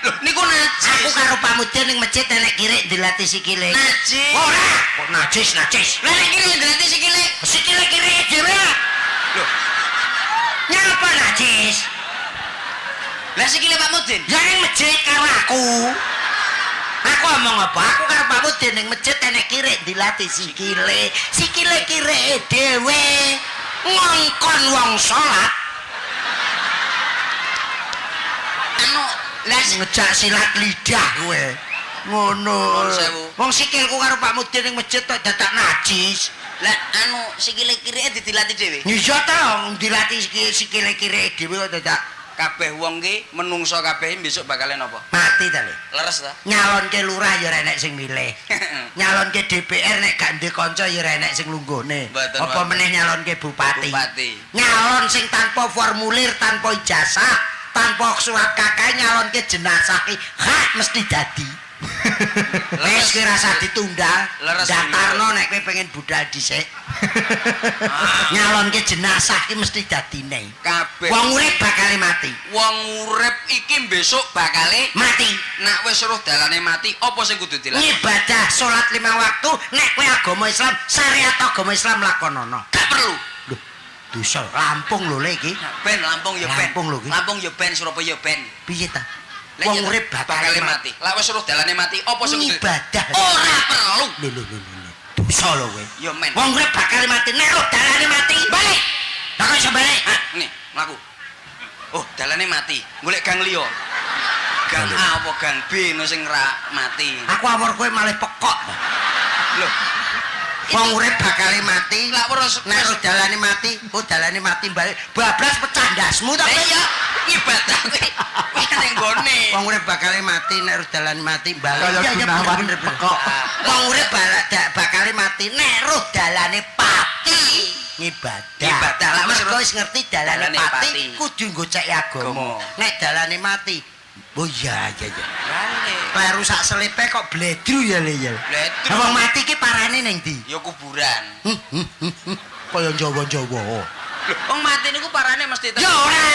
Niku najis. Aku karo Pak Mudin ning masjid enek kirik dilatih sikile. Najis. Ora, kok najis. Lah nek kirik dilatih sikile. Sikile kirik dhewe. Loh, Nyapa najis? lah sikile Pak Mudin. Ya ning masjid karo aku. Aku omong apa? Aku karo Pak Mudin ning masjid enek kirik dilatih sikile. Sikile kirik dhewe. Ngongkon wong salat. Anu, lah Ngejak silat lidah kowe. Ngono. Nuwun sewu. Wong sikilku karo Pak Mudin ning masjid tok dadak najis. lah anu sikile kirike dilatih dhewe. Iya ta, dilatih sikile kirik dhewe kok dadak Kabeh wong ki menungso kabeh besok bakal napa? mati ta lho. Leres ta? Nyalonke lurah ya ora enek sing milih. Nyalonke DPR nek gak ndek kanca ya ora enek sing lunggone. Mboten, Apa mboten. meneh nyalonke bupati. Bupati. Nyalon sing tanpa formulir, tanpa ijazah, tanpa surat kakak nyalonke jenazah ki hak mesti dadi. Wes ki rasa ditunda. Leres Daftarno nek kowe pengen budal dhisik. Nyalonke jenazah ki mesti dadine. Kabeh Wong urip bakal mati. wong urip iki besok bakale Mati. nak wis roh dalane mati apa sing kudu dilakukan? Ngibadah salat 5 waktu nek kowe agama Islam syariat agama Islam lakonono. Gak perlu. Lho, dosa Lampung lho le iki. Ben Lampung ya ben. Lampung lho ki. Lampung ya ben, Surabaya ben. Piye ta? Lah Wong iya, urip bakal mati. Lah wis roh dalane mati apa sing kudu? Ngibadah. Ora perlu. Lho. Dosa lho kowe. Ya men. Wong urip bakal mati nek roh dalane mati. Balik. Lah kok iso balik? Ah, nih, mlaku. Oh, dalane mati. Golek gang liya. Gang Lho. A apa gang B no sing ra mati. Aku awor kowe malah pekok. Lho, Wong urip bakal mati. lah ora Nek roh dalane mati, dalane mati balik. Bablas pecah ndasmu ta. Lah iya, ibadah kuwi. Kuwi ning gone. Wong urip bakal mati nek roh dalane mati balik. Kaya Gunawan bener. pekok. Wong urip bakal mati nek roh dalane pati. Ngibadah. Ngibadah. Lah wis Mergo wis ngerti dalane dalane pati pati. kudu nggocek agama. Agama. Nek dalane mati. Oh iya. Balik. Kleru sak selipe kok bledru ya le ya. Bledru. Lah wong mati ki parane ning ndi? Ya kuburan. Kaya Jawa-Jawa. Lho, wong mati niku parane mesti Ya ora.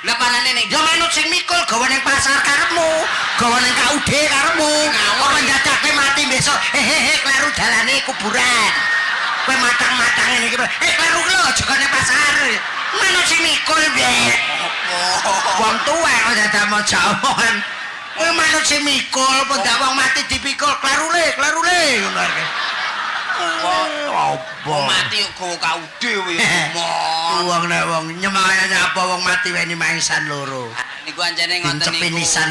Lah parane ning Ya manut sing mikul gawa ning pasar karepmu, gawa ning KUD karepmu. Apa ndadake mati besok? Hehehe kleru dalane kuburan. Kowe matang-matang ngene iki. Kleru ki lho aja ning pasar. Manut sing mikul piye? Wong tuwa kok dadak maca omongan. Kowe manut sing mikul, apa ndak wong mati dipikul kleru le ngono iki. wong mati kok gawa KUD kuwi. Wong nek wong nyemaya nyapa wong mati weni mangsan loro. Niku anjene ngoten Dincepi niku. nisan